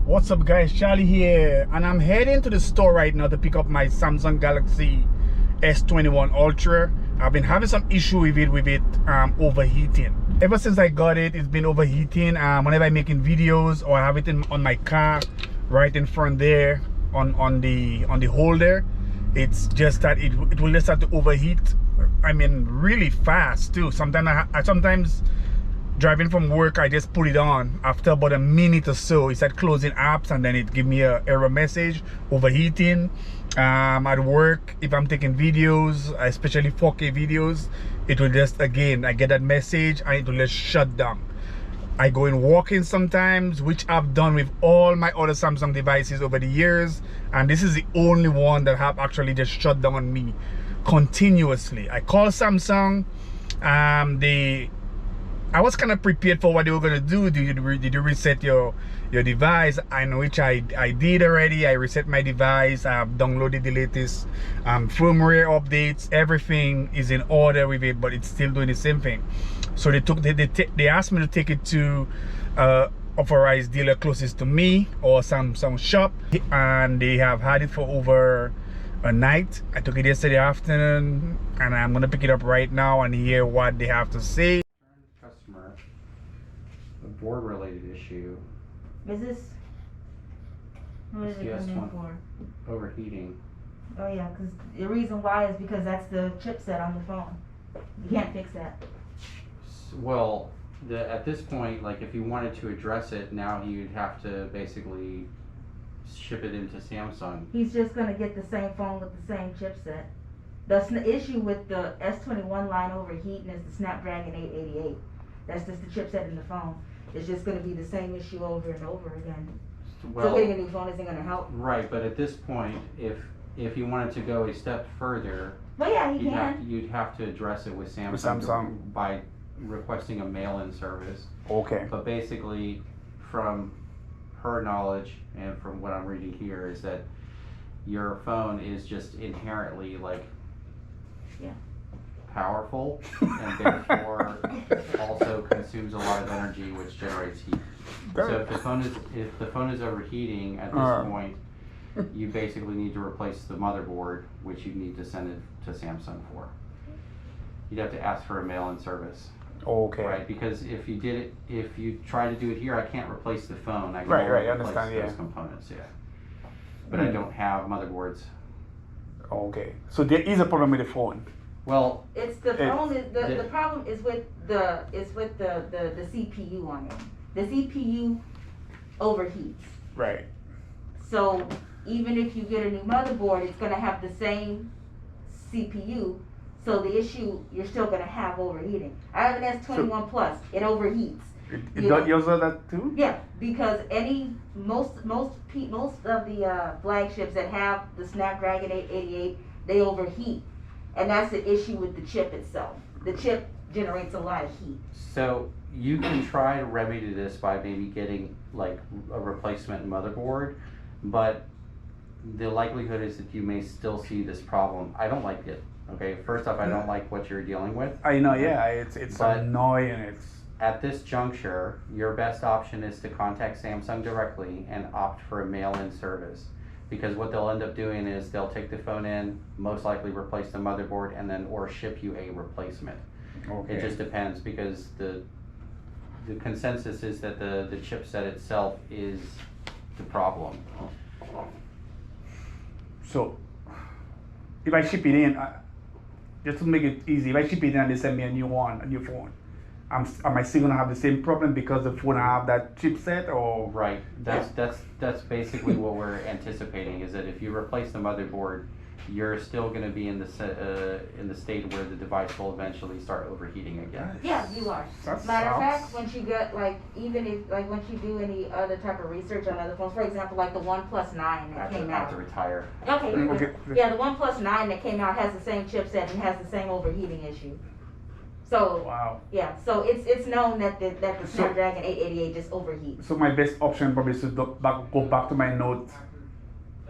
What's up guys, Charlie here, and I'm heading to the store right now to pick up my Samsung Galaxy S21 Ultra. I've been having some issue with it overheating. Ever since I got it, it's been overheating. Whenever I'm making videos or I have it on my car, right in front there on the holder, it's just that it will just start to overheat. I mean, really fast too. Sometimes driving from work, I just put it on. After about a minute or so, it started closing apps and then it give me a error message, overheating. At work, if I'm taking videos, especially 4K videos, it will just, again, I get that message and it will just shut down. I go in walking sometimes, which I've done with all my other Samsung devices over the years, and this is the only one that have actually just shut down on me continuously. I call Samsung. I was kind of prepared for what they were going to do. Did you reset your device? I know which I did already. I reset my device. I've downloaded the latest firmware updates. Everything is in order with it, but it's still doing the same thing. So they asked me to take it to Authorize dealer closest to me or some shop, and they have had it for over a night. I took it yesterday afternoon, and I'm gonna pick it up right now and hear what they have to say. Customer, a board related issue. Is this? What is it coming in for? Overheating. Oh yeah, because the reason why is because that's the chipset on the phone. You can't fix that. Well, at this point, like if you wanted to address it, now you'd have to basically ship it into Samsung. He's just gonna get the same phone with the same chipset. The issue with the S21 line overheating is the Snapdragon 888. That's just the chipset in the phone. It's just gonna be the same issue over and over again. Well, so getting a new phone isn't gonna help. Right, but at this point, if you wanted to go a step further, well, yeah, you'd have to address it with Samsung. By requesting a mail-in service. Okay. But basically, from her knowledge and from what I'm reading here, is that your phone is just inherently like powerful, and therefore also consumes a lot of energy, which generates heat. So if the phone is overheating at this point, you basically need to replace the motherboard, which you need to send it to Samsung for. You'd have to ask for a mail-in service. Okay. Right, because if you try to do it here, I can't replace the phone. I can understand, those components, yeah. But I don't have motherboards. Okay, so there is a problem with the phone. Well, it's the phone. The problem is with the CPU on it. The CPU overheats. Right. So even if you get a new motherboard, it's gonna have the same CPU. So the issue you're still gonna have overheating. I have an S21 Plus. It overheats. Yours are that too? Yeah, because most of the flagships that have the Snapdragon 888, they overheat, and that's the issue with the chip itself. The chip generates a lot of heat. So you can try to remedy this by maybe getting like a replacement motherboard, but the likelihood is that you may still see this problem. I don't like it. Okay, first off, I don't like what you're dealing with. I know, yeah, it's annoying. At this juncture, your best option is to contact Samsung directly and opt for a mail-in service, because what they'll end up doing is they'll take the phone in, most likely replace the motherboard, and then or ship you a replacement. Okay. It just depends, because the consensus is that the chipset itself is the problem. So if I ship it in, just to make it easy, if I ship it in and they send me a new phone, am I still gonna have the same problem because the phone have that chipset, or? Right. That's basically what we're anticipating, is that if you replace the motherboard, you're still going to be in the state where the device will eventually start overheating again. Yeah, you are. Matter of fact, once you get once you do any other type of research on other phones, for example, like the OnePlus 9 that came out. I have to retire. Okay. Yeah, the OnePlus 9 that came out has the same chipset and has the same overheating issue. So wow. Yeah, so it's known that the Snapdragon 888 just overheats. So my best option probably is to go back to my Note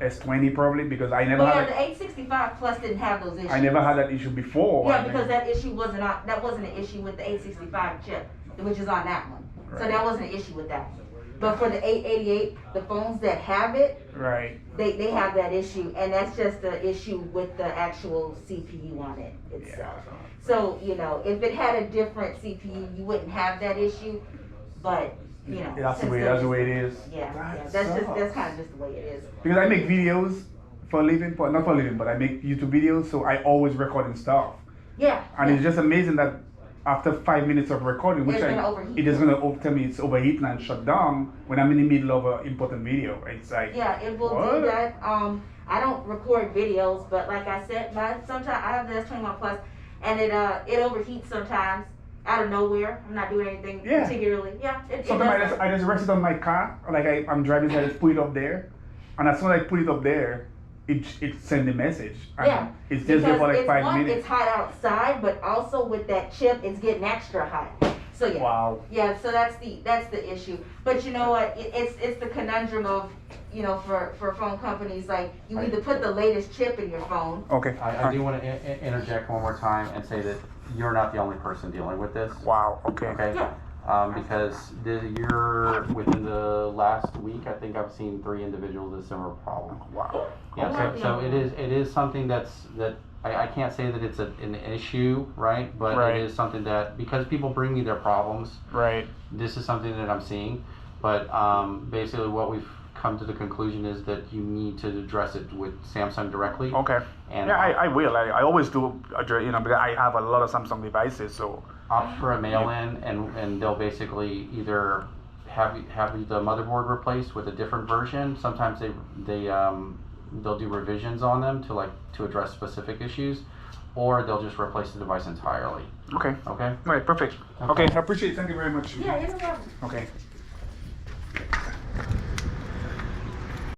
S20 probably, because I never had the 865 Plus didn't have those issues. I never had that issue before. Yeah, because that issue wasn't an issue with the 865 chip, which is on that one. Right. So that wasn't an issue with that. But for the 888, the phones that have it, Right. they have that issue, and that's just the issue with the actual CPU on it itself. So, you know, if it had a different CPU, you wouldn't have that issue, but, you know. That's the since way. there's- That's the way it is. Yeah, That that's sucks. kind of just the way it is. Because I make videos for a living, but not for a living, but I make YouTube videos, so I always recording stuff. Yeah. And yeah. it's just amazing that after 5 minutes of recording, which It's gonna overheat. it is gonna tell me it's overheating and shut down when I'm in the middle of an important video. It's like, Yeah, it will what? do that. I don't record videos, but like I said, sometimes I have the S21 Plus, and it overheats sometimes out of nowhere. I'm not doing anything Yeah. particularly. Yeah, it Sometimes does. I just rest it on my car, like I'm driving, so I just put it up there, and as soon as I put it up there, it sends a message. And Yeah, it's just there for like it's 5 one, minutes. it's hot outside, but also with that chip, it's getting extra hot. So yeah, Wow. yeah. So that's the issue. But you know what? It's the conundrum of, you know, for phone companies, like you either put the latest chip in your phone. Okay. I do want to interject one more time and say that you're not the only person dealing with this. Wow. Okay. Okay. Yeah. Because you're within the last week, I think I've seen 3 individuals with a similar problem. Wow. Yeah. So it is something that I can't say that it's an issue, right? But Right. it is something that, because people bring me their problems, Right. this is something that I'm seeing. But basically, what we've come to the conclusion is that you need to address it with Samsung directly. Okay. And Yeah, I will. I always do, you know, because I have a lot of Samsung devices, so. opt for a mail-in, and they'll basically either have the motherboard replaced with a different version. Sometimes they'll do revisions on them to address specific issues, or they'll just replace the device entirely. Okay. Okay. All right. Perfect. Okay. I appreciate it. Thank you very much. Yeah, no problem. Okay.